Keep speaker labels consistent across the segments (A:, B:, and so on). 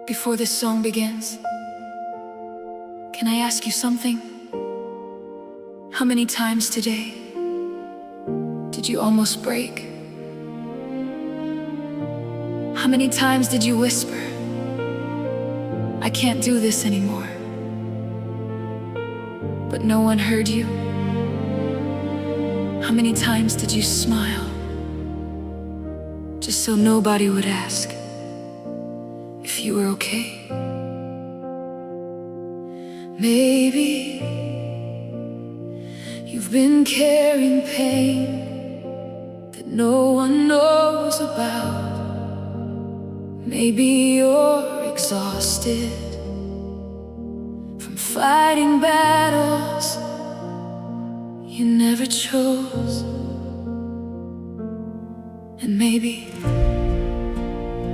A: Before this song begins, can I ask you something? How many times today did you almost break? How many times did you whisper, I can't do this anymore? But no one heard you. How many times did you smile, just so nobody would ask if you were okay? Maybe you've been carrying pain that no one knows about. Maybe you're exhausted from fighting battles you never chose. And maybe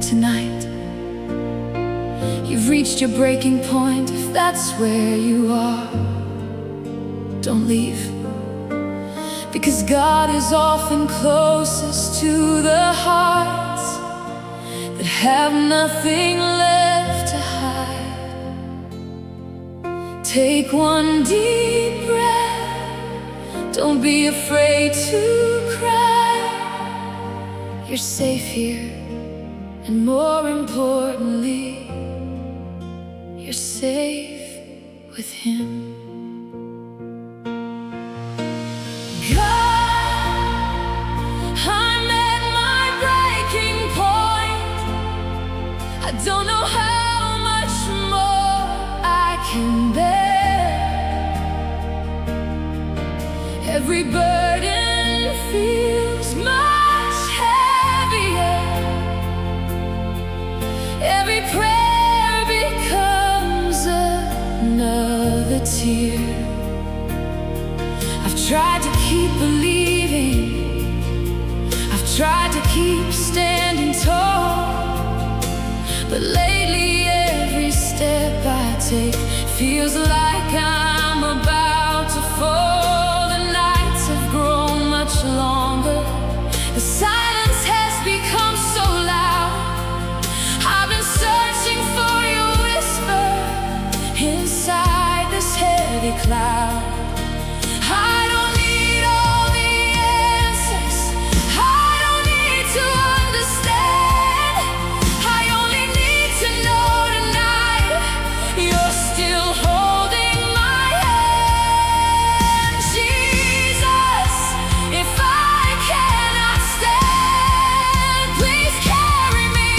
A: tonight you've reached your breaking point. If that's where you are, don't leave, because God is often closest to the hearts that have nothing left to hide. Take one deep breath, don't be afraid to cry. You're safe here, and more importantly, you're safe with Him. I don't know how much more I can bear. Every burden feels much heavier. Every prayer becomes another tear. I've tried to keep believing, I've tried to keep standing tall, but lately every step I take feels like I'm about to fall. The nights have grown much longer, the silence has become so loud. I've been searching for your whisper inside this heavy cloud. I don't need all the answers, I don't need to understand. I only need to know tonight you're still holding my hand. Jesus, if I cannot stand, please carry me.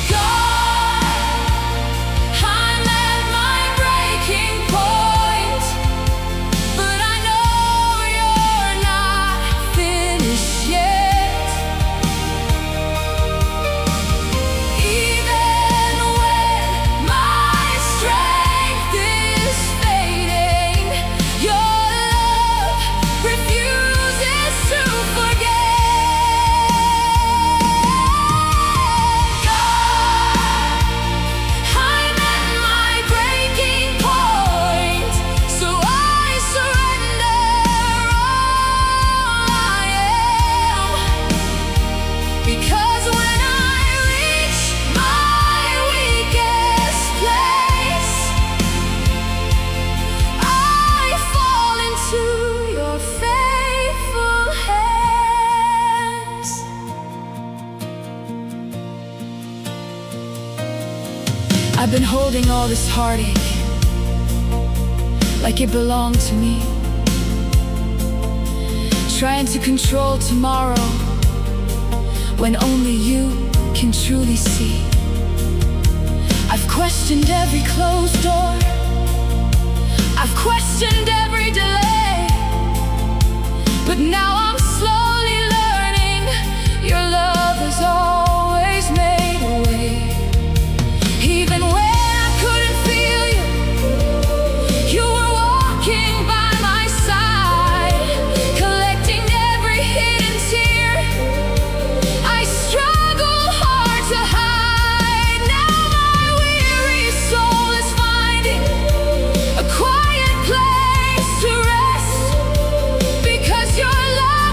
A: God, I'm at my breaking point, but I know you're not finished yet. Even when my strength is fading, your love refuses to forget. God, I'm at my breaking point, so I surrender all I am. Because when I reach my weakest place, I fall into your faithful hands. I've been holding all this heartache like it belonged to me, trying to control tomorrow when only you can truly see. I've questioned every closed door, I've questioned every delay, but now I'm slowly learning your love has always made a way. Even when I couldn't feel you, you were walking by my side, collecting every hidden tear I struggle hard to hide. Now my weary soul is finding a quiet place to rest, because your love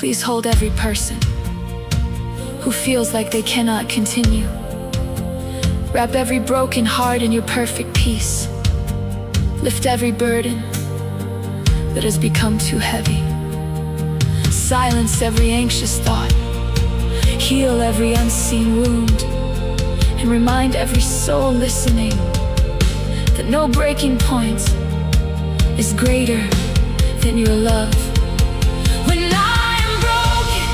A: Please hold every person who feels like they cannot continue. Wrap every broken heart in your perfect peace. Lift every burden that has become too heavy. Silence every anxious thought. Heal every unseen wound. And remind every soul listening that no breaking point is greater than your love. When I am broken,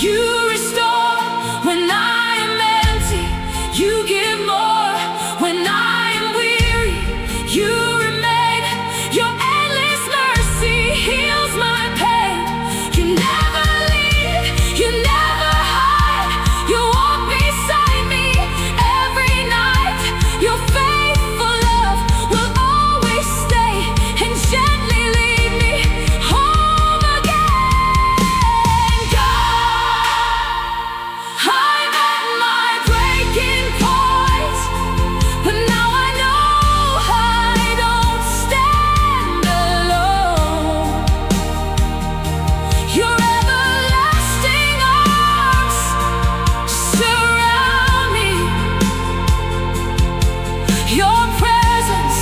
A: you restore. When I am empty, you give more. When I am weary, you remain. Your endless mercy heals my pain. You never leave, you never hide. You walk beside me every night. Your faithful love will always stay and gently lead me home again. God, I'm at my breaking point, but now I know I don't stand alone. Your everlasting arms surround me. Your presence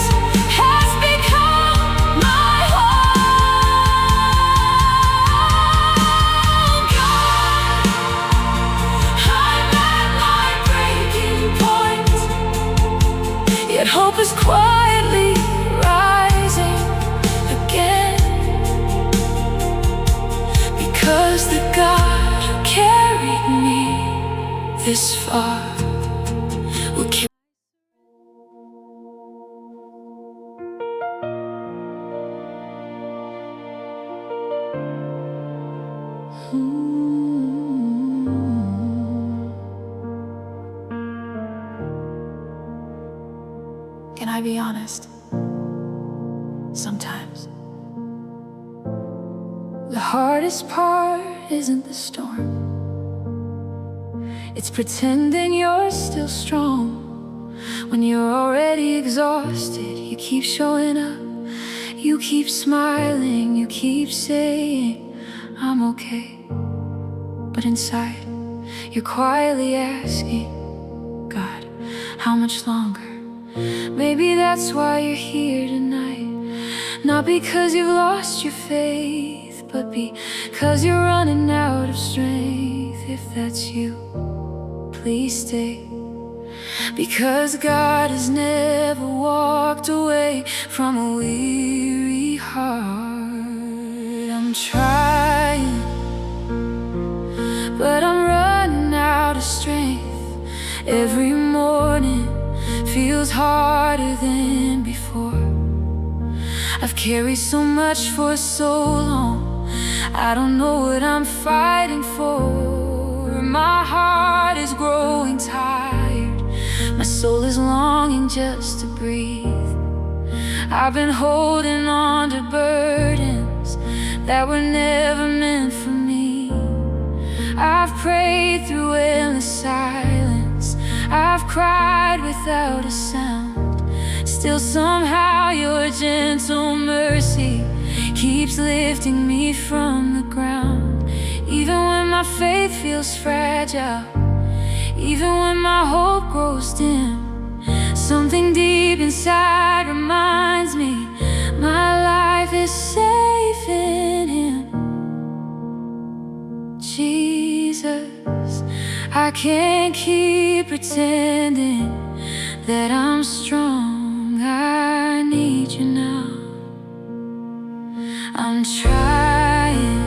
A: has become my home. God, I'm at my breaking point, yet hope is quietly rising again. Because the God who carried me this far will carry. Can I be honest? Sometimes the hardest part isn't the storm. It's pretending you're still strong when you're already exhausted. You keep showing up, you keep smiling, you keep saying, I'm okay. But inside, you're quietly asking, God, how much longer? Maybe that's why you're here tonight. Not because you've lost your faith, but because you're running out of strength. If that's you, please stay. Because God has never walked away from a weary heart. I'm trying, but I'm running out of strength. Every morning feels harder than before. I've carried so much for so long, I don't know what I'm fighting for. My heart is growing tired, my soul is longing just to breathe. I've been holding on to burdens that were never meant for me. I've prayed through endless silence, I've cried without a sound. Still somehow your gentle mercy keeps lifting me from the ground. Even when my faith feels fragile, even when my hope grows dim, something deep inside reminds me my life is safe in Him. Jesus, I can't keep pretending that I'm strong. I need you now. I'm trying,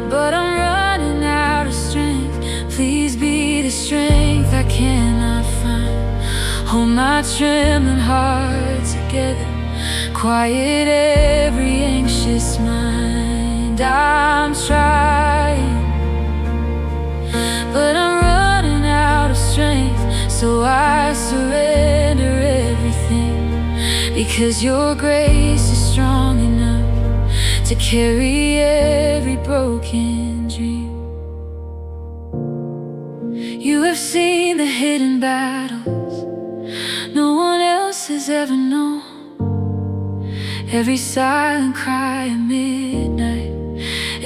A: but I'm running out of strength. Please be the strength I cannot find. Hold my trembling heart together, quiet every anxious mind. I'm trying, but I'm running out of strength. So I surrender everything, because your grace is strong enough to carry every broken dream. You have seen the hidden battles no one else has ever known. Every silent cry at midnight,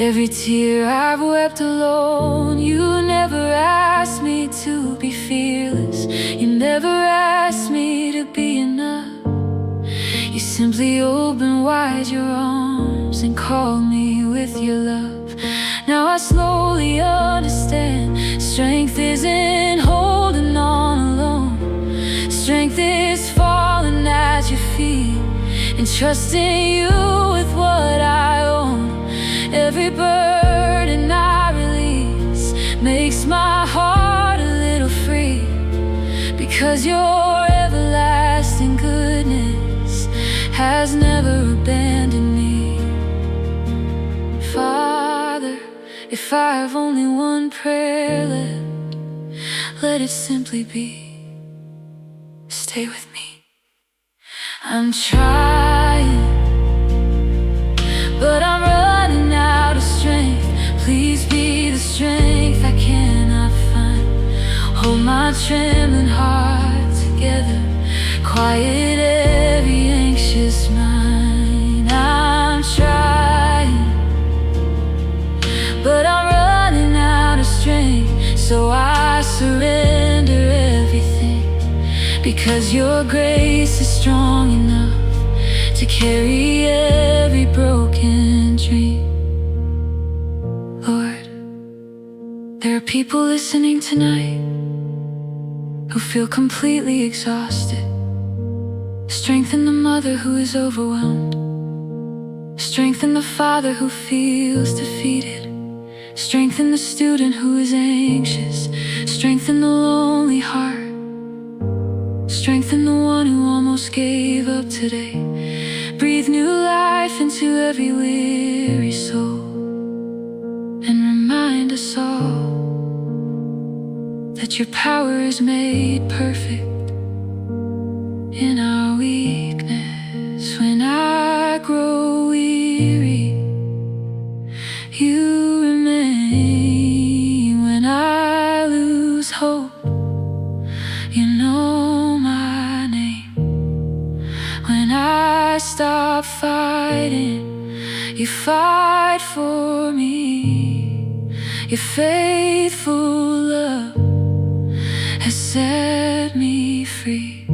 A: Every tear I've wept alone, you never asked me to be fearless. You never asked me to be enough. You simply opened wide your arms and called me with your love. Now I slowly understand, strength isn't holding on alone. Strength is falling at your feet and trusting you with what I own. Every burden I release makes my heart a little free, because your everlasting goodness has never abandoned me. Father, if I have only one prayer left, let it simply be, stay with me. I'm trying, but I'm running out of strength. Please be the strength I cannot find. Hold my trembling heart together, quiet every anxious mind. I'm trying, but I'm running out of strength. So I surrender everything, because your grace is strong enough to carry every broken dream. Lord, there are people listening tonight who feel completely exhausted. Strengthen the mother who is overwhelmed. Strengthen the father who feels defeated. Strengthen the student who is anxious. Strengthen the lonely heart. Strengthen the one who almost gave up today. Breathe new life into every weary soul, and remind us all that your power is made perfect in our weakness. When I grow weary, you remain. When I lose hope, you know my name. When I stop fighting, you fight for me. Your faithful love has set me free.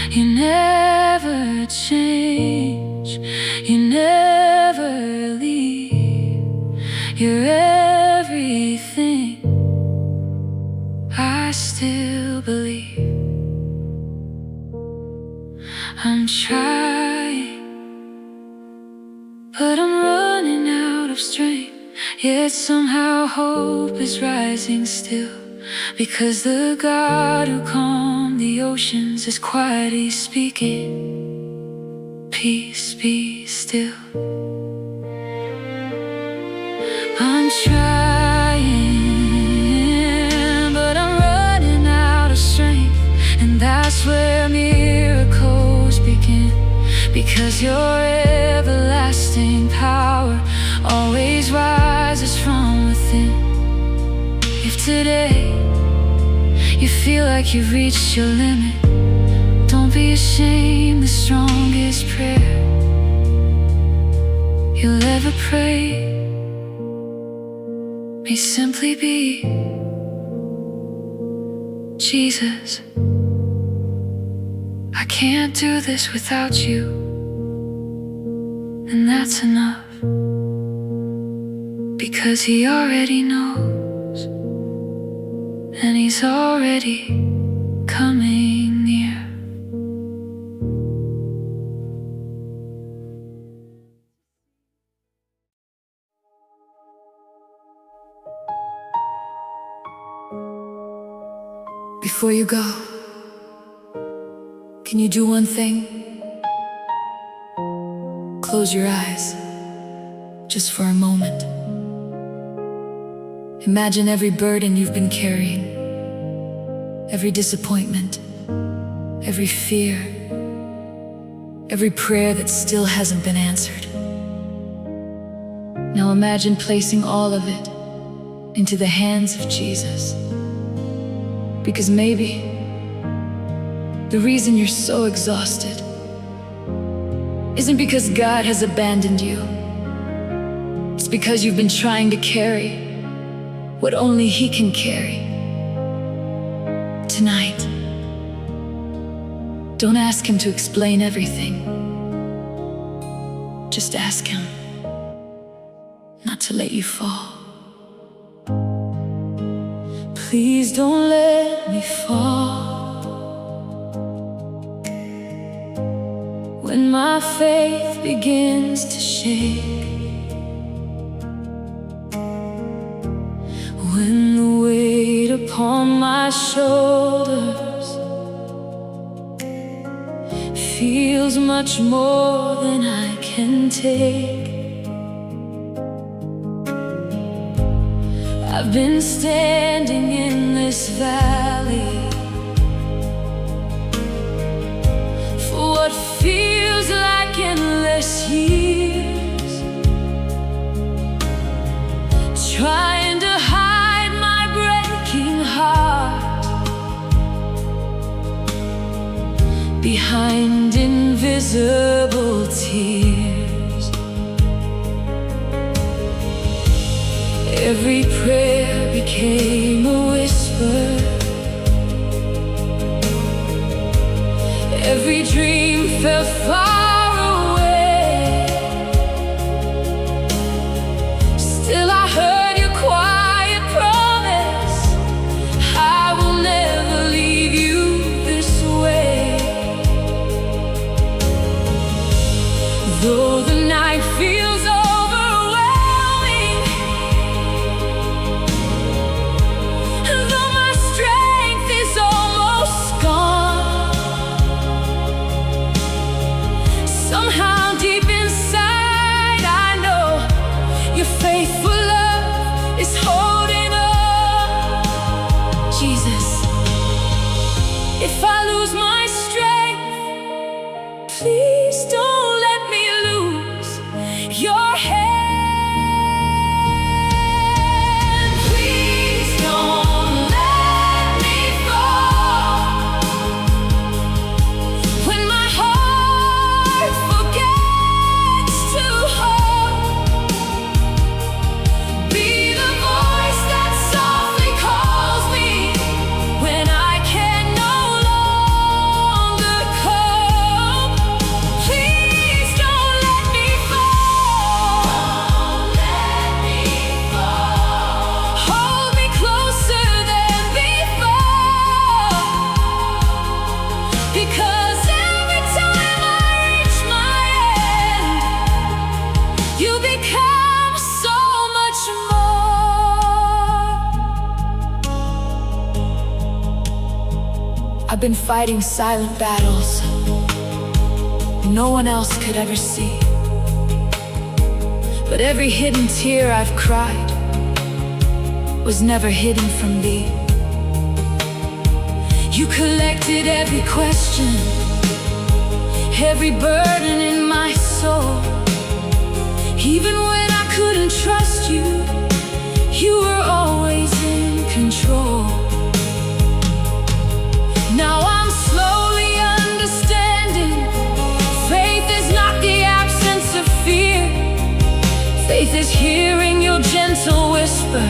A: You never change, you never leave. You're everything, I still believe. I'm trying, but I'm running out of strength. Yet somehow hope is rising still, because the God who calmed the oceans is quietly speaking, peace be still. I'm trying, but I'm running out of strength, and that's where miracles begin, because your everlasting power always rises from within. If today you feel like you've reached your limit, don't be ashamed. The strongest prayer you'll ever pray may simply be, Jesus, I can't do this without you. And that's enough, because he already knows, and he's already coming near. Before you go, can you do one thing? Close your eyes, just for a moment. Imagine every burden you've been carrying, every disappointment, every fear, every prayer that still hasn't been answered. Now imagine placing all of it into the hands of Jesus. Because maybe the reason you're so exhausted isn't because God has abandoned you, It's because you've been trying to carry what only He can carry. Tonight, don't ask Him to explain everything. Just ask Him not to let you fall. Please don't let me fall. When my faith begins to shake, when the weight upon my shoulders feels much more than I can take, I've been standing in this valley for what feels like endless years, trying to hide my breaking heart behind invisible tears. Every prayer became a whisper, every dream felt far away. Still I heard your quiet promise, I will never leave you this way. Though the night feels overwhelming, though my strength is almost gone, somehow deep inside I know your faithful love is holding on. Jesus, if I lose my strength, please don't let me lose your hand. Please don't let me fall. When my heart forgets to hope, be the voice that softly calls me when I can no longer cope. Please don't let me fall. Don't let me fall. Hold me closer than before, because every time I reach my end, you become so much more. I've been fighting silent battles no one else could ever see, but every hidden tear I've cried was never hidden from Thee. You collected every question, every burden in my soul. Even when I couldn't trust you, you were always in control. Now I'm slowly understanding, faith is not the absence of fear. Faith is hearing your gentle whisper,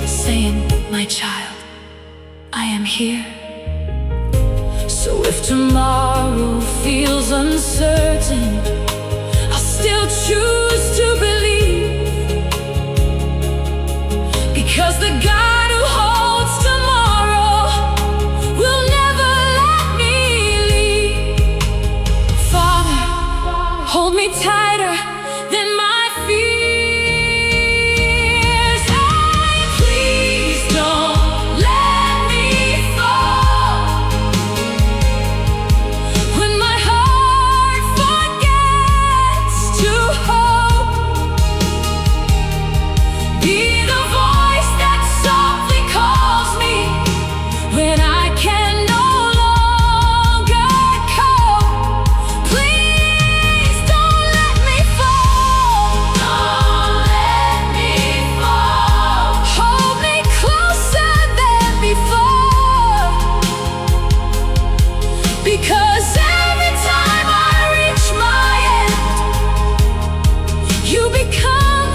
A: saying, my child, I am here. So if tomorrow feels uncertain, I'll still choose to believe, because the God who holds tomorrow will never let me leave. Father, hold me tighter than my fears, and please don't let me fall. When my heart forgets to hope, be the voice that softly calls me when I can no longer cope. Please don't let me fall. Don't let me fall. Hold me closer than before, because every time I reach my end, you become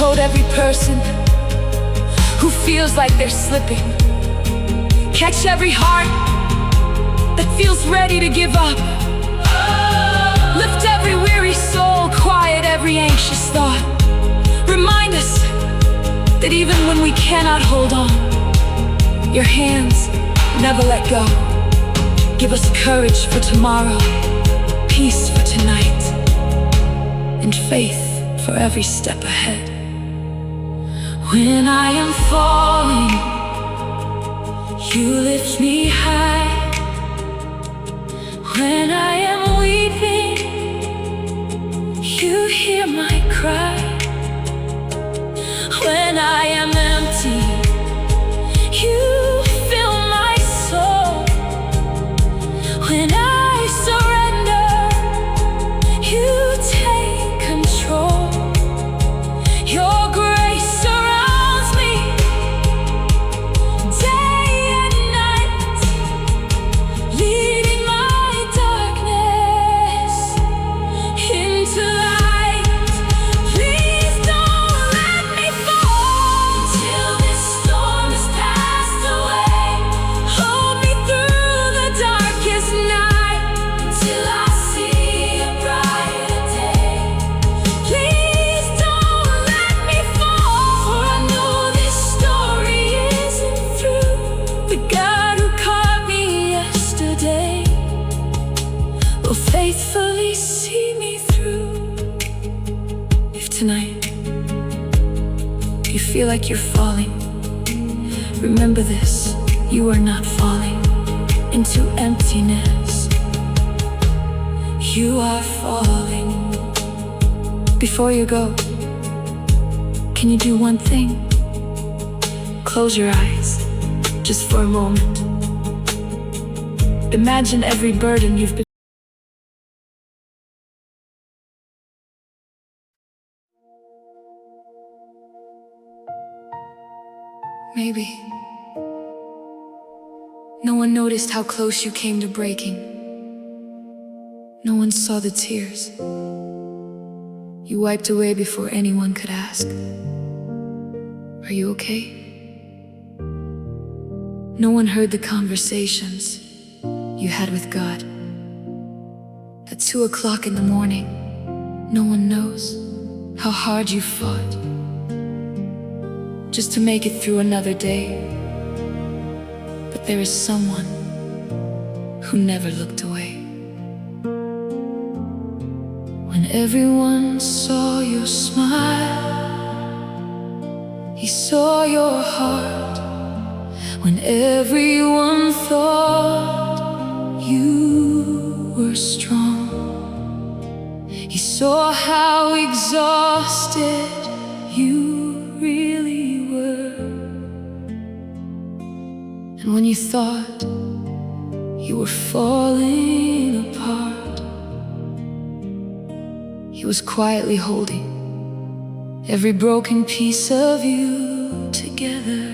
A: hold every person who feels like they're slipping. Catch every heart that feels ready to give up. Lift every weary soul, quiet every anxious thought. Remind us that even when we cannot hold on, your hands never let go. Give us courage for tomorrow, peace for tonight, and faith for every step ahead. When I am falling, you lift me high. When I am weeping, you hear my cry. When I am empty, you fill my soul. When I surrender, you take control. Your grace surrounds me day and night, leading my darkness into light. Please don't let me fall till this storm has passed away. Hold me through the darkest night until I see a brighter day. Please don't let me fall, for I know this story isn't through. The God who caught me yesterday will faithfully see me through. If tonight you feel like you're falling, remember this: you are not falling into emptiness. You are falling. Before you go, can you do one thing? Close your eyes, just for a moment. Imagine every burden you've been. Maybe no one noticed how close you came to breaking. No one saw the tears you wiped away before anyone could ask, "Are you okay?" No one heard the conversations you had with God at 2 o'clock in the morning. No one knows how hard you fought just to make it through another day. But there is someone who never looked away. When everyone saw your smile, he saw your heart. When everyone thought you were strong, he saw how exhausted you really were. And when you thought you were falling apart, he was quietly holding every broken piece of you together.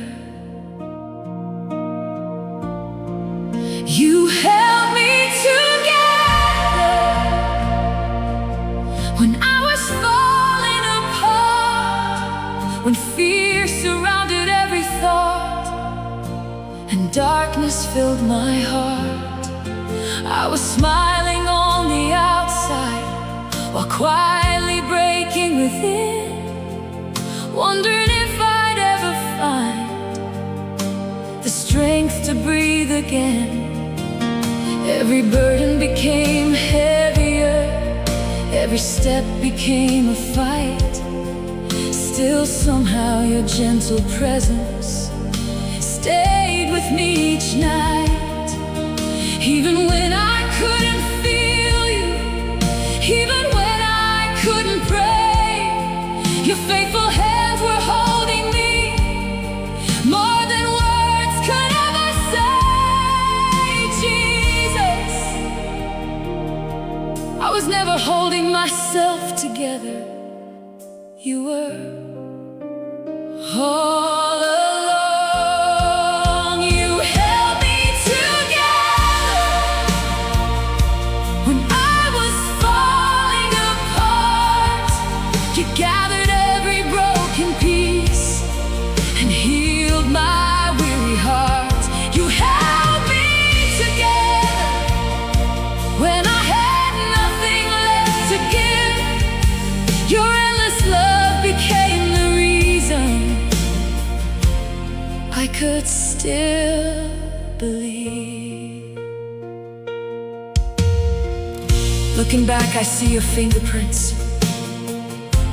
A: You held me together when I was falling apart, when fear surrounded every thought and darkness filled my heart. I was smiling on the outside while quietly breaking within, wondering if I'd ever find the strength to breathe again. Every burden became heavier, every step became a fight. Still somehow your gentle presence stayed with me each night. Even when I couldn't feel you, even when I couldn't pray, your faithful hands were holding me more than words could ever say. Jesus, I was never holding myself together. You were all along. You held me together could still believe. Looking back, I see your fingerprints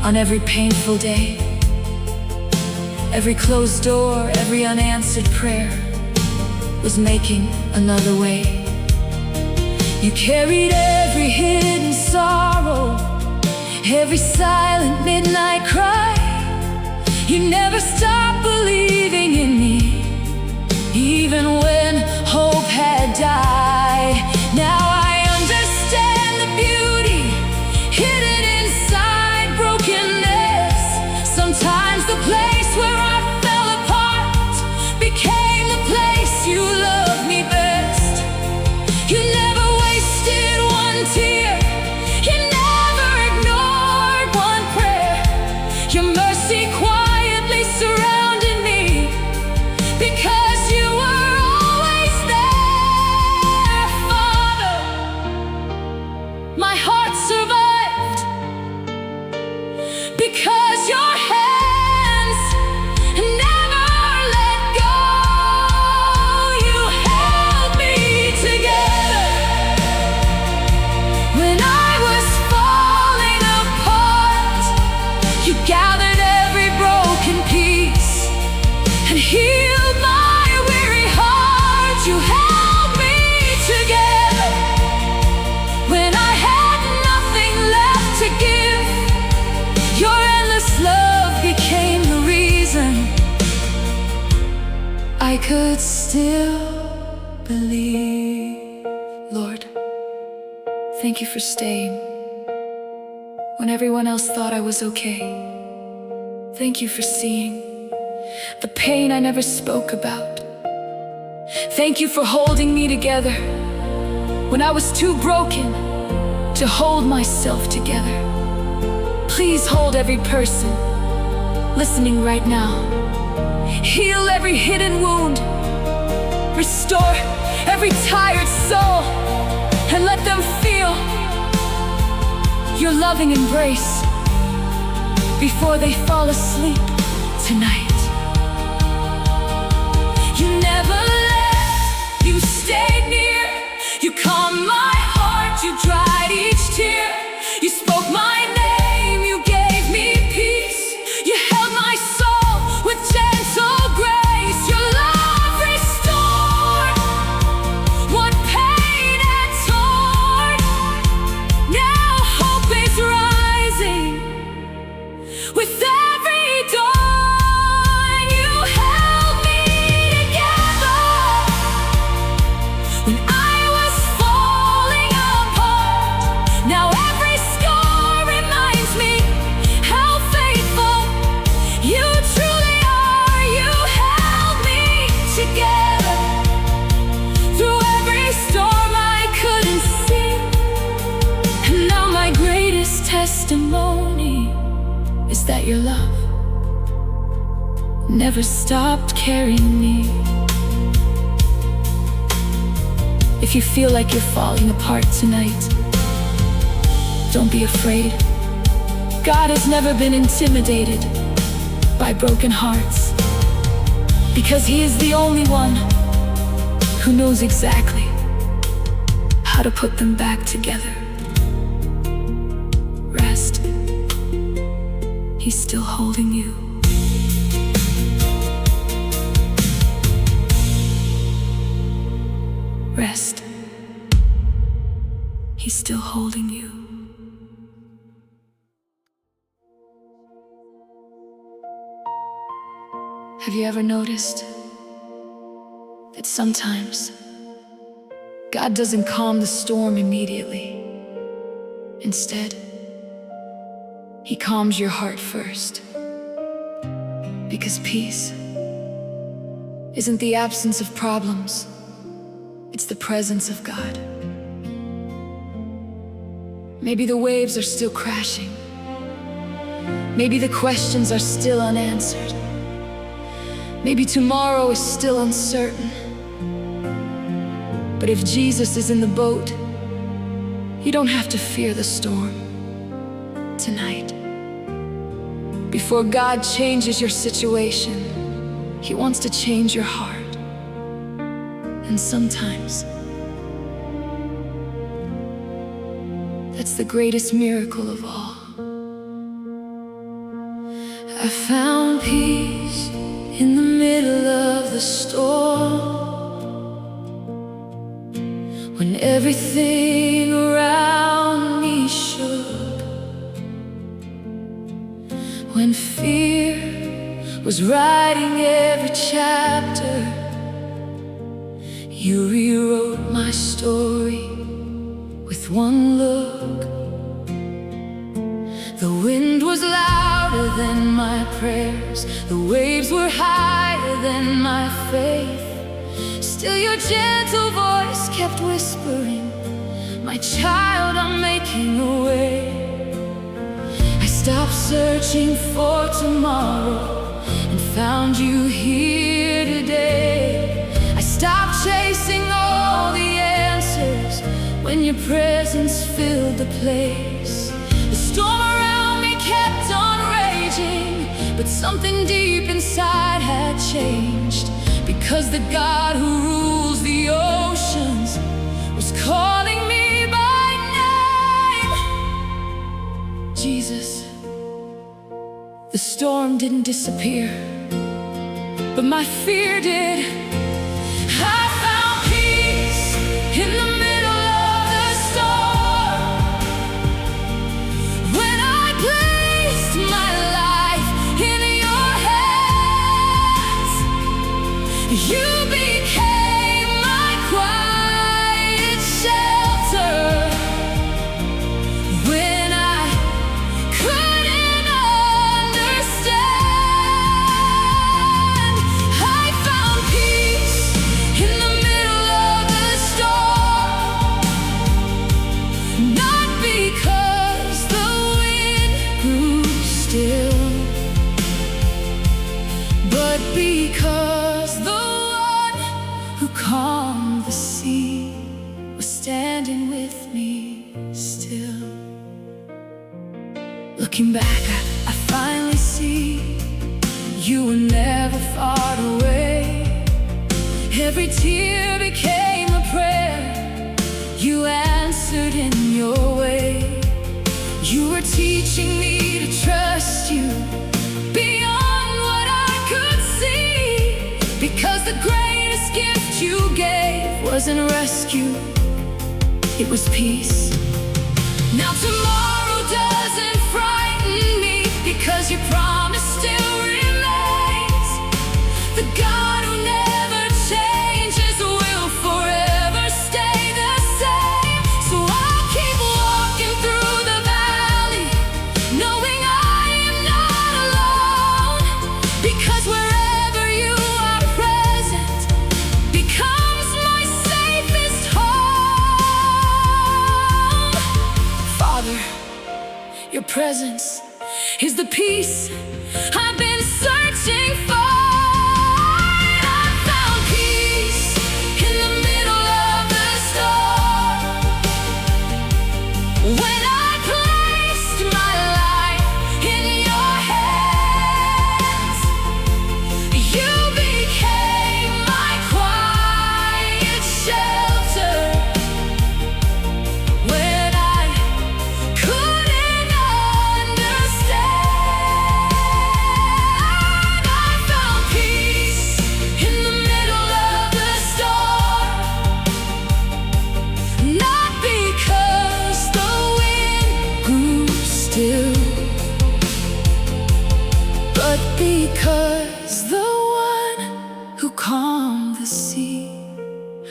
A: on every painful day, every closed door, every unanswered prayer was making another way. You carried every hidden sorrow, every silent midnight cry. You never stopped believing in me, even when hope had died. Now I understand the beauty hidden inside brokenness. Sometimes the place where I fell apart became the place you loved me best. You never wasted one tear, you never ignored one prayer. Your mercy quietly surrounded me, because you were always there, Father. My heart survived because your hands never let go. You held me together when I was falling apart. You gathered every broken piece and healed my weary heart. You held me together when I had nothing left to give. Your endless love became the reason I could still believe. Lord, thank you for staying when everyone else thought I was okay. Thank you for seeing the pain I never spoke about. Thank you for holding me together when I was too broken to hold myself together. Please hold every person listening right now. Heal every hidden wound, restore every tired soul, and let them feel your loving embrace before they fall asleep tonight. You never left, you stayed near. You calmed my heart, you dried each tear. You spoke my name, you gave me peace. You held my soul with gentle grace. Your love restored what pain had torn. Now hope is rising with every dawn. You held me together when I was falling apart. Now every scar reminds me how faithful you truly are. You held me together through every storm I couldn't see. And now my greatest testimony is that your love never stopped carrying me. If you feel like you're falling apart tonight, don't be afraid. God has never been intimidated by broken hearts, because He is the only one who knows exactly how to put them back together. Rest. He's still holding you. Rest. He's still holding you. Have you ever noticed that sometimes God doesn't calm the storm immediately? Instead, He calms your heart first. Because peace isn't the absence of problems, it's the presence of God. Maybe the waves are still crashing. Maybe the questions are still unanswered. Maybe tomorrow is still uncertain. But if Jesus is in the boat, you don't have to fear the storm. Tonight, before God changes your situation, He wants to change your heart. And sometimes that's the greatest miracle of all. I found peace in the middle of the storm, when everything around me shook, when fear was writing every chapter. You rewrote my story with one look. The wind was louder than my prayers, the waves were higher than my faith. Still your gentle voice kept whispering, "My child, I'm making a way." I stopped searching for tomorrow and found you here today. I stopped chasing all the answers when your presence filled the place. The storm around me kept on raging, but something deep inside had changed, because the God who rules the oceans was calling me by name. Jesus. The storm didn't disappear, but my fear did. I found peace in the middle of the storm, when I placed my life in your hands. You became my quiet shelter when I couldn't understand. I found peace in the middle of the storm, not because the wind grew still, but because the one who calmed the sea was standing with me still. Looking back, I finally see you were never far away. Every tear became a prayer you answered in your way. You were teaching me to trust you beyond what I could see, because the greatest gift you gave wasn't rescue, it was peace. Now tomorrow doesn't frighten me, because your promise still remains. The God who never changes will forever stay the same. So I'll keep walking through the valley, knowing I am not alone, because wherever you are present becomes my safest home. Father, your presence is the peace I've been searching for. I found peace in the middle of the storm, when I placed my life in your hands. You became my quiet shelter when I couldn't understand. I found peace in the middle of the storm, not because the wind grew still, but because the one who calmed the sea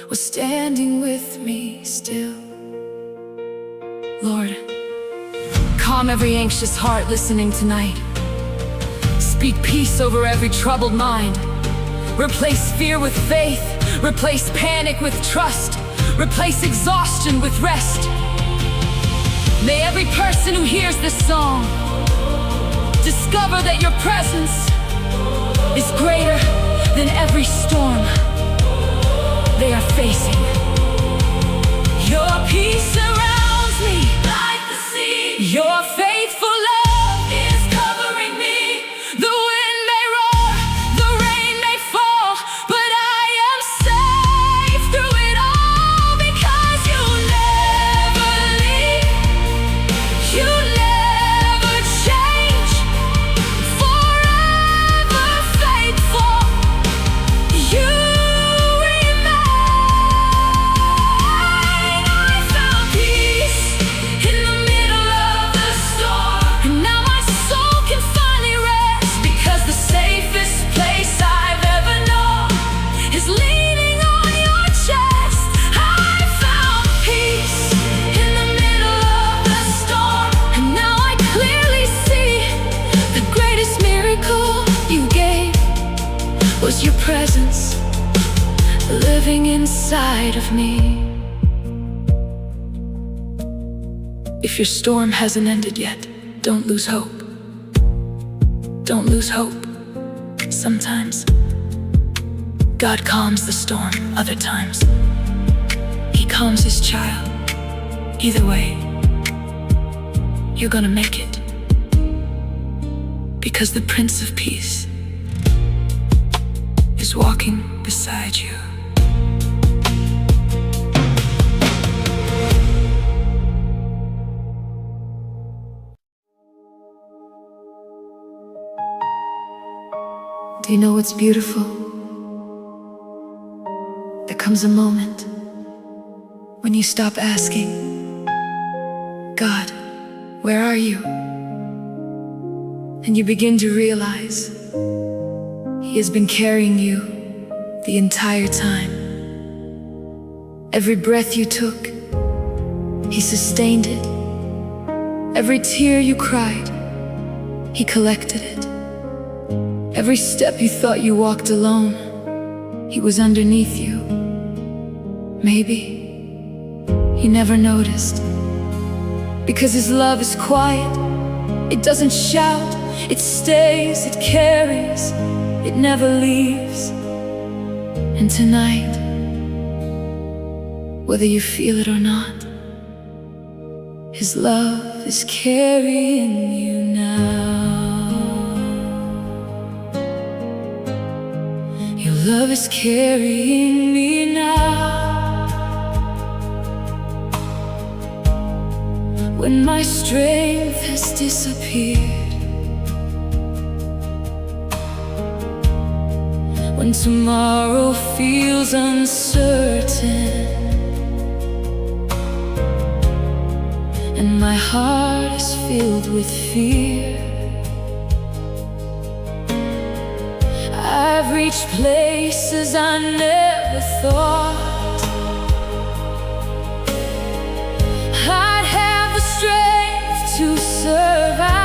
A: was standing with me still. Lord, calm every anxious heart listening tonight. Speak peace over every troubled mind. Replace fear with faith. Replace panic with trust. Replace exhaustion with rest. May every person who hears this song discover that your presence is greater than every storm they are facing. Your peace surrounds me like the sea. Your faithful love is covering me. The wind may roar, the rain may was your presence living inside of me. If your storm hasn't ended yet, don't lose hope. Don't lose hope. Sometimes God calms the storm, other times He calms His child. Either way, you're gonna make it, because the Prince of Peace is walking beside you. Do you know what's beautiful? There comes a moment when you stop asking, God, where are you? And you begin to realize He has been carrying you the entire time. Every breath you took, He sustained it. Every tear you cried, He collected it. Every step you thought you walked alone, He was underneath you. Maybe you never noticed, because His love is quiet. It doesn't shout, it stays, it carries, it never leaves. And tonight, whether you feel it or not, His love is carrying you now. Your love is carrying me now. When my strength has disappeared, when tomorrow feels uncertain, and my heart is filled with fear, I've reached places I never thought I'd have the strength to survive.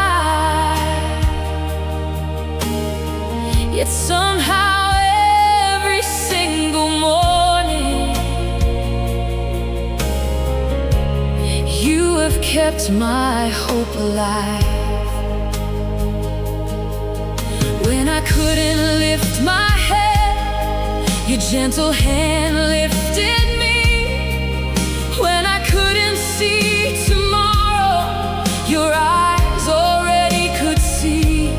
A: Yet somehow every single morning You have kept my hope alive. When I couldn't lift my head, Your gentle hand lifted me. When I couldn't see tomorrow, Your eyes already could see.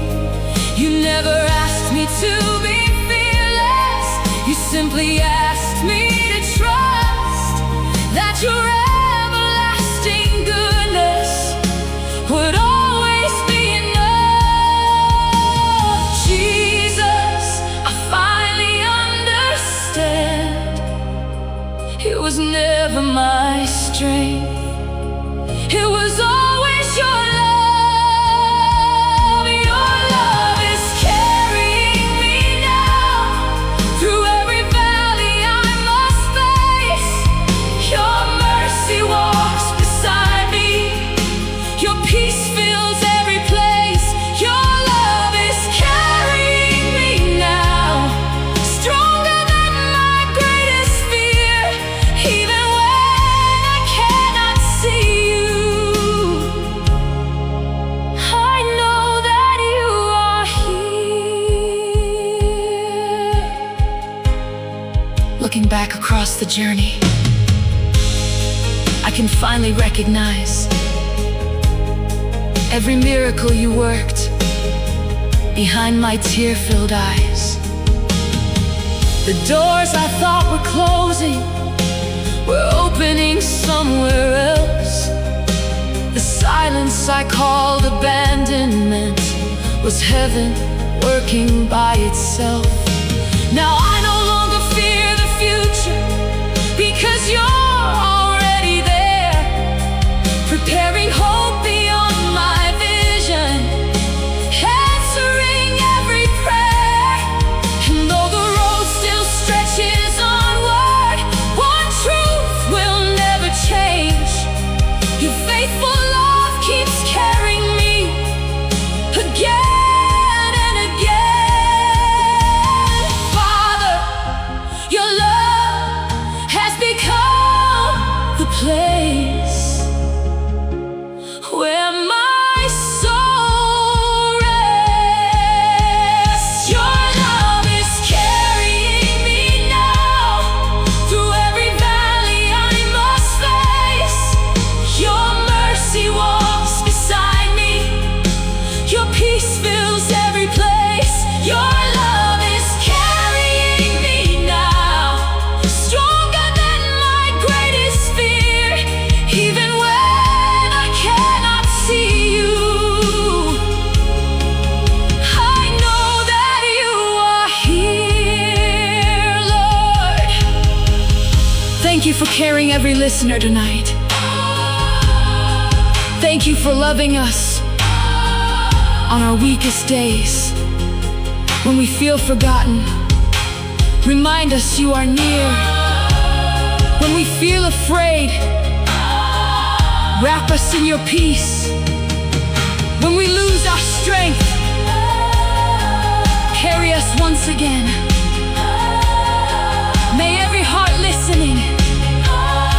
A: You never asked me to be fearless. You simply asked me to trust that Your everlasting goodness would always be enough. Jesus, I finally understand. It was never my strength, it was always Your love. Your love is carrying me now, through every valley I must face. Your mercy walks beside me, Your peace fills every place. Your love is carrying me now, stronger than my greatest fear. Even when I cannot see You, I know that You are here. Looking back across the journey, I can finally recognize every miracle You worked behind my tear-filled eyes. The doors I thought were closing were opening somewhere else. The silence I called abandonment was heaven working by itself. Now I no longer fear the future, because You're already there, preparing hope beyond my vision, answering every prayer. And though the road still stretches onward, one truth will never change: Your faithful love keeps carrying me again and again. Thank you for carrying every listener tonight. Thank you for loving us on our weakest days. When we feel forgotten, remind us you are near. When we feel afraid, wrap us in your peace. When we lose our strength, carry us once again. May every heart listening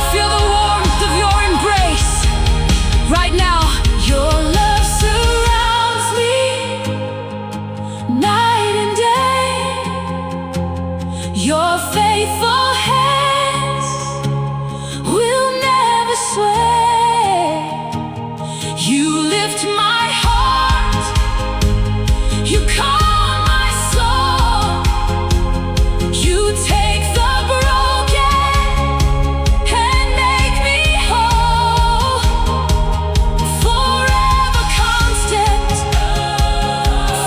A: feel the warmth of your embrace. Right now, your love surrounds me night and day. Your faithful hands will never sway. You lift my heart, you calm my soul. You take the broken and make me whole. Forever constant,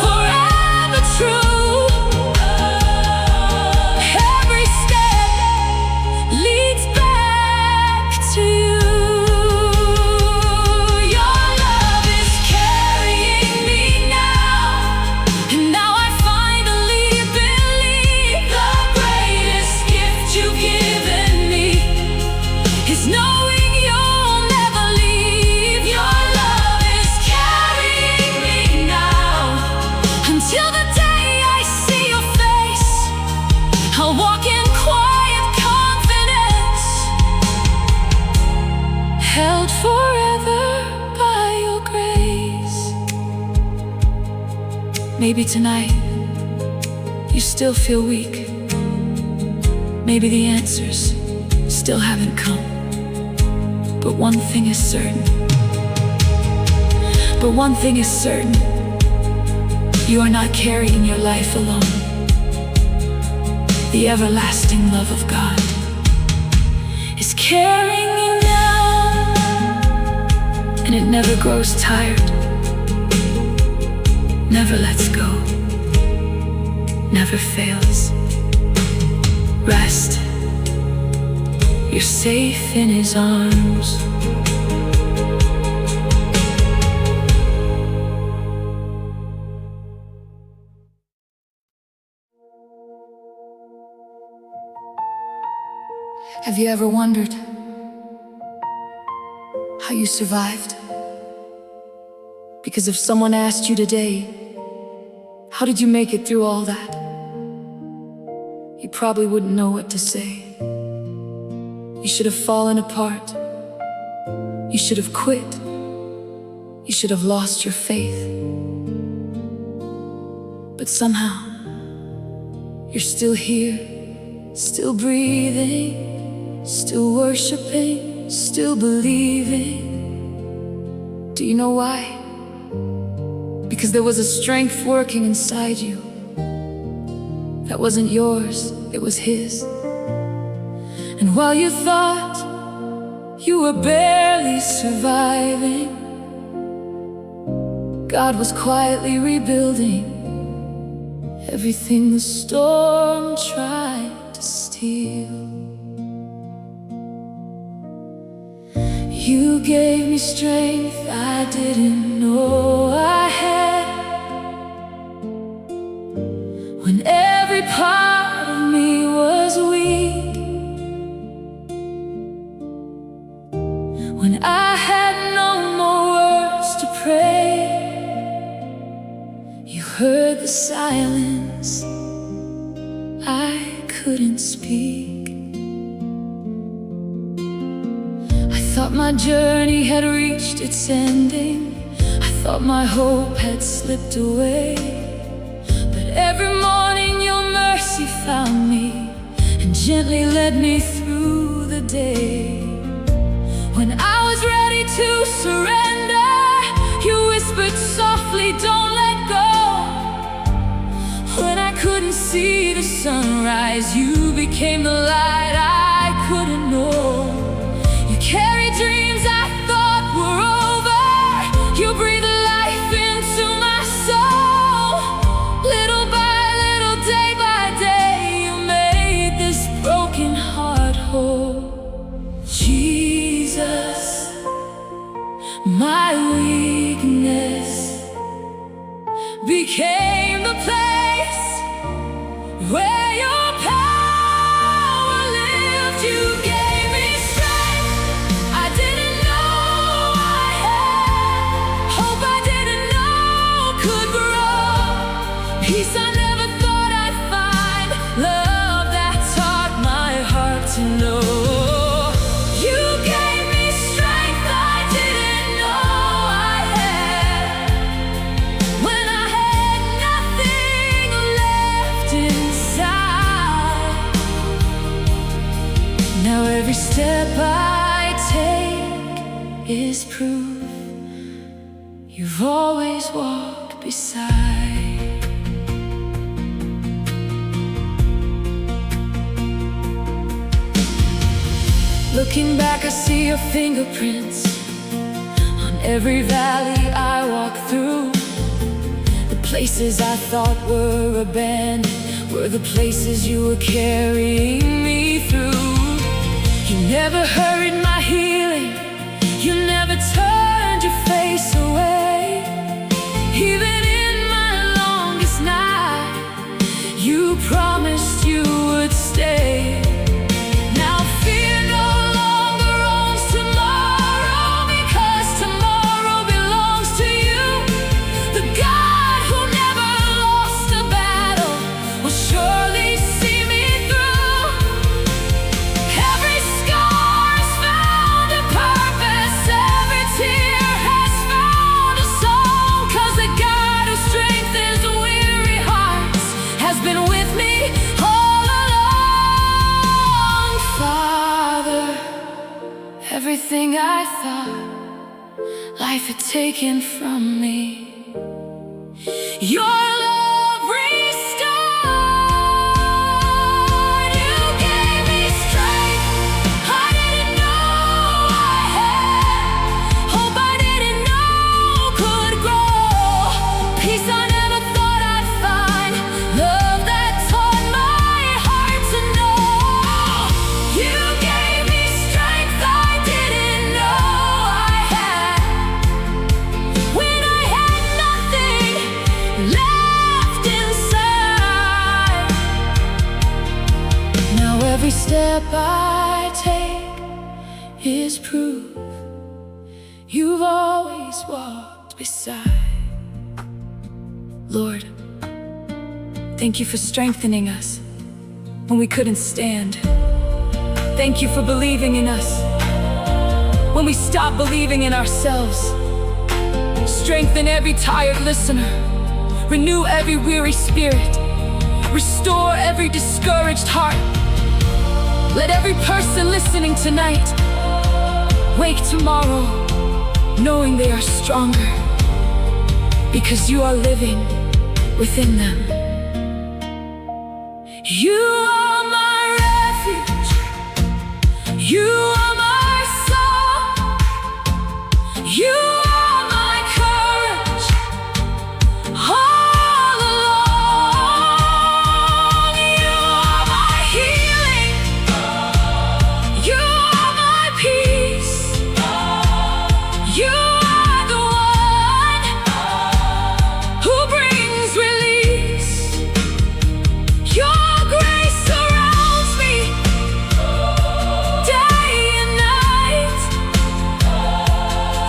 A: forever true. Every step leads back to you. Your love is carrying me now, and now I finally believe the greatest gift you've given me is knowing you'll never leave. Your love is carrying me now until the day I see your face. I'll walk in quiet confidence, held forever by your grace. Maybe tonight you still feel weak. Maybe the answers still haven't come. But one thing is certain. You are not carrying your life alone. The everlasting love of God is carrying you now, and it never grows tired, never lets go, never fails. Rest, you're safe in His arms. Have you ever wondered how you survived? Because if someone asked you today, how did you make it through all that? You probably wouldn't know what to say. You should have fallen apart. You should have quit. You should have lost your faith. But somehow, you're still here, still breathing, still worshiping, still believing. Do you know why? Because there was a strength working inside you that wasn't yours, it was His. And while you thought you were barely surviving, God was quietly rebuilding everything the storm tried to steal. You gave me strength I didn't know I had, when every part of me was weak, when I had no more words to pray. You heard the silence, I couldn't speak. I thought my journey had reached its ending. I thought my hope had slipped away. But every morning your mercy found me and gently led me through the day. When I was ready to surrender, you whispered softly, don't let go. When I couldn't see the sunrise, you became the light I couldn't know. You carried dreams I thought were over. You breathed life into my soul. Little by little, day by day, you made this broken heart whole. where your power lived. You gave me strength I didn't know I had, hope I didn't know could grow, peace I never thought I'd find, love that taught my heart to know. You gave me strength I didn't know I had, when I had nothing left inside. Now every step I take is proof you've always walked beside. Looking back, I see your fingerprints on every valley I walk through. The places I thought were abandoned were the places you were carrying me through. You never hurried my healing, you never turned your face away. Even in my longest night, you promised you would stay. Now fear no longer owns tomorrow, because tomorrow belongs to you. The God who never lost a battle will surely see me through. Every scar has found a purpose, every tear has found a song, 'cause the God who strengthens weary hearts has been with me all along. Father, everything I thought life had taken from me, your love restored. You gave me strength I didn't know I had, hope I didn't know could grow, peace I never thought I'd find, love that taught my heart to know. You gave me strength I didn't know I had, when I had nothing left inside. Now every step I take is proof you've always walked beside. Lord, thank you for strengthening us when we couldn't stand. Thank you for believing in us when we stopped believing in ourselves. Strengthen every tired listener, renew every weary spirit, restore every discouraged heart. Let every person listening tonight wake tomorrow knowing they are stronger, because you are living within them. You are my refuge, you are my song, you are my courage all along. You are my healing, you are my peace, you are the one who brings release. Your grace surrounds me day and night.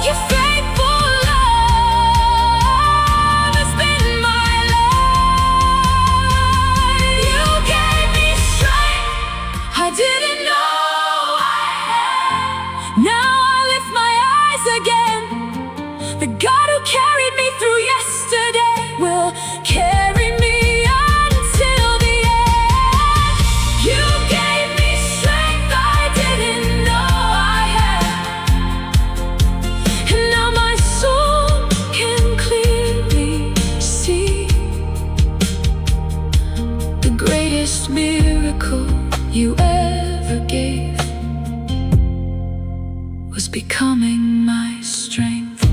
A: Your faithful love has been my life. You gave me strength I didn't know I had. Now I lift my eyes again. The God who carried me through yesterday will carry me until the end. You gave me strength I didn't know I had, and now my soul can clearly see the greatest miracle you ever gave was becoming my strength.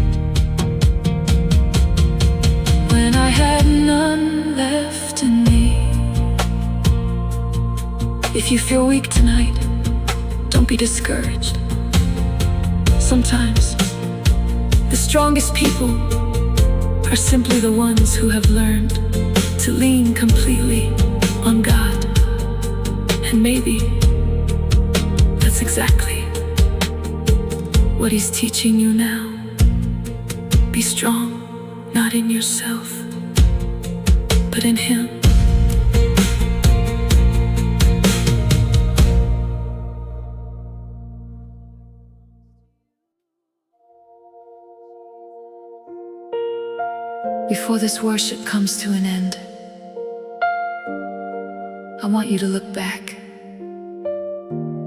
A: When I had none left in me. If you feel weak tonight, don't be discouraged. Sometimes the strongest people are simply the ones who have learned to lean completely on God. And maybe that's exactly what He's teaching you now. Be strong, not in yourself, but in Him. Before this worship comes to an end, I want you to look back,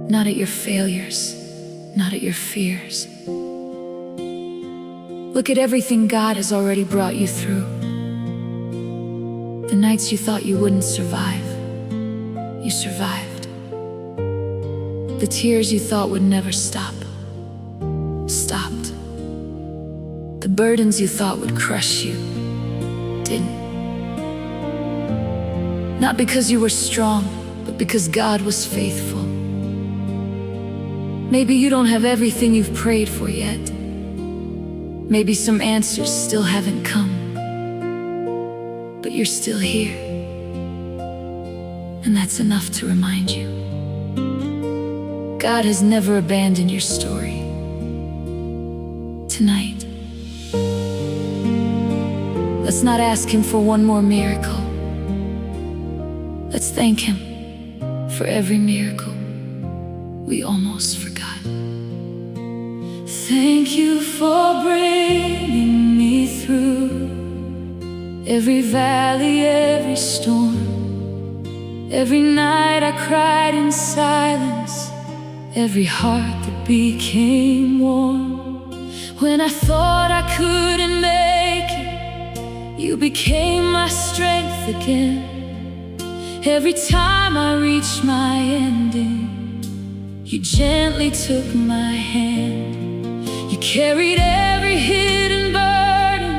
A: not at your failures, not at your fears. Look at everything God has already brought you through. The nights you thought you wouldn't survive, you survived. The tears you thought would never stop, stopped. The burdens you thought would crush you, didn't. Not because you were strong, but because God was faithful. Maybe you don't have everything you've prayed for yet. Maybe some answers still haven't come, but you're still here. And that's enough to remind you, God has never abandoned your story. Tonight, let's not ask Him for one more miracle. Let's thank Him for every miracle we almost forgot. Thank you for bringing me through every valley, every storm, every night I cried in silence, every heart that became warm. When I thought I couldn't make it, you became my strength again. Every time I reached my ending, you gently took my hand. You carried every hidden burden,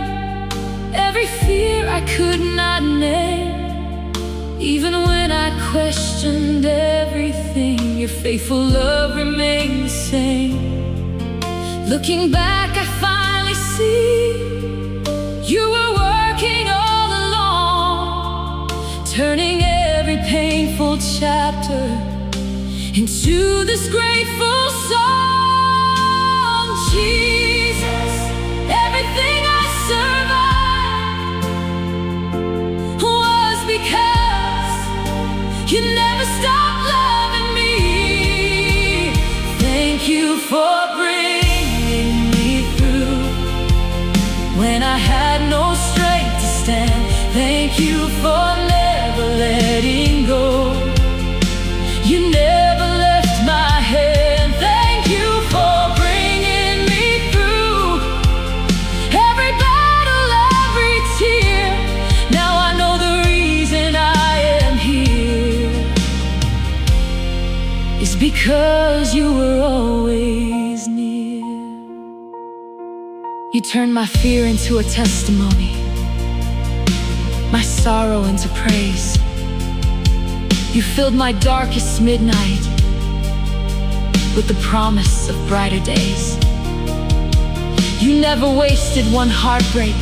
A: every fear I could not name. Even when I questioned everything, your faithful love remained the same. Looking back, I finally see you were working all along, turning every painful chapter into this grateful song. Jesus, everything I survived was because you never stopped loving me. Thank you for bringing me through when I had no strength to stand. Thank you for never letting go. You never left my hand. Thank you for bringing me through every battle, every tear. Now I know the reason I am here is because you were always near. You turned my fear into a testimony, my sorrow into praise. You filled my darkest midnight with the promise of brighter days. You never wasted one heartbreak.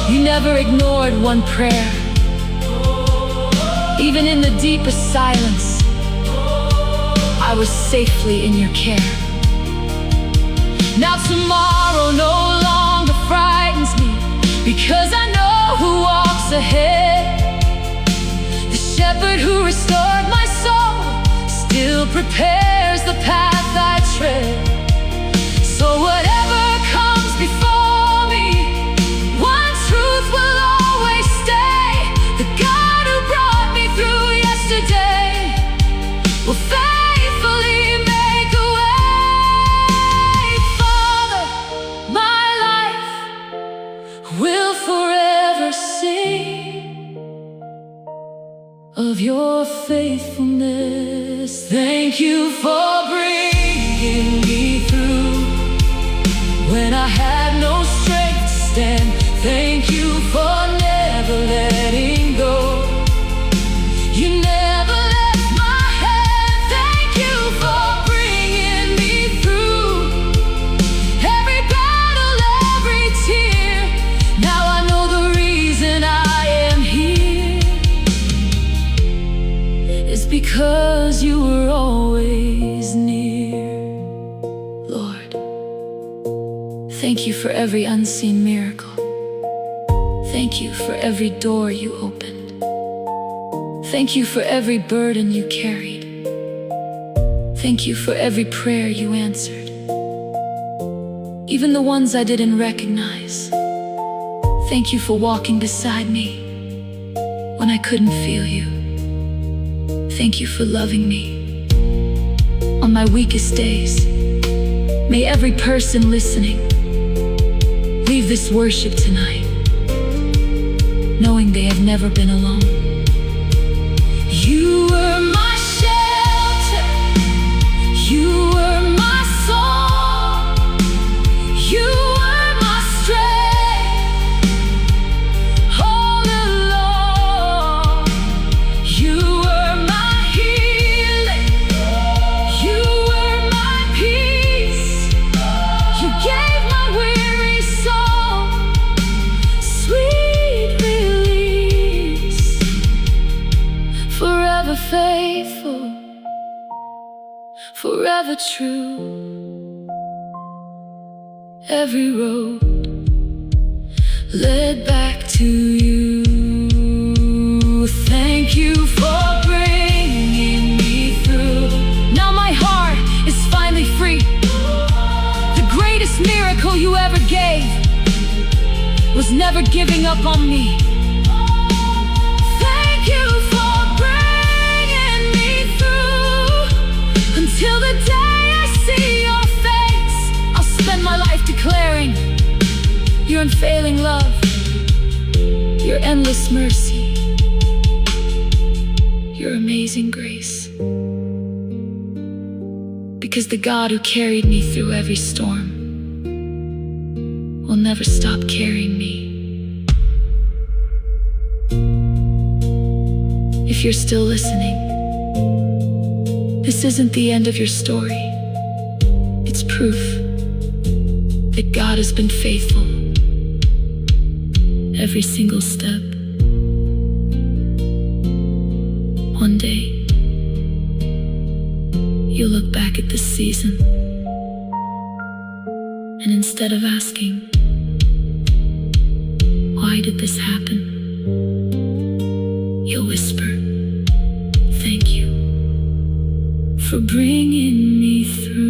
A: You never ignored one prayer. Even in the deepest silence, I was safely in your care. Now tomorrow no longer frightens me, because I know who walks ahead. The shepherd who restored my soul still prepares the path I tread. So whatever comes before me, one truth will always stay: the God who brought me through yesterday will faithfully make a way. Father, my life will forever sing of your faithfulness. Thank you for bringing me through when I had no strength to stand. Thank you for never letting go. You never left my hand. Thank you for bringing me through every battle, every tear. Now I know the reason I am here because you were always near. Lord, thank you for every unseen miracle. Thank you for every door you opened. Thank you for every burden you carried. Thank you for every prayer you answered, even the ones I didn't recognize. Thank you for walking beside me when I couldn't feel you. Thank you for loving me on my weakest days. May every person listening leave this worship tonight knowing they have never been alone. You were my shelter, you were my song, you were my strength all along. You were my healing, you were my peace. You gave my weary soul sweet release. Forever faithful, forever true. Every road led back to you. Thank you for bringing me through. Now my heart is finally free. The greatest miracle you ever gave was never giving up on me. Thank you for bringing me through. Until the day I see your face, I'll spend my life declaring your unfailing love, your endless mercy, your amazing grace. Because the God who carried me through every storm will never stop carrying me. If you're still listening, this isn't the end of your story. It's proof that God has been faithful every single step. One day, you'll look back at this season, and instead of asking, why did this happen? You'll whisper, thank you for bringing me through.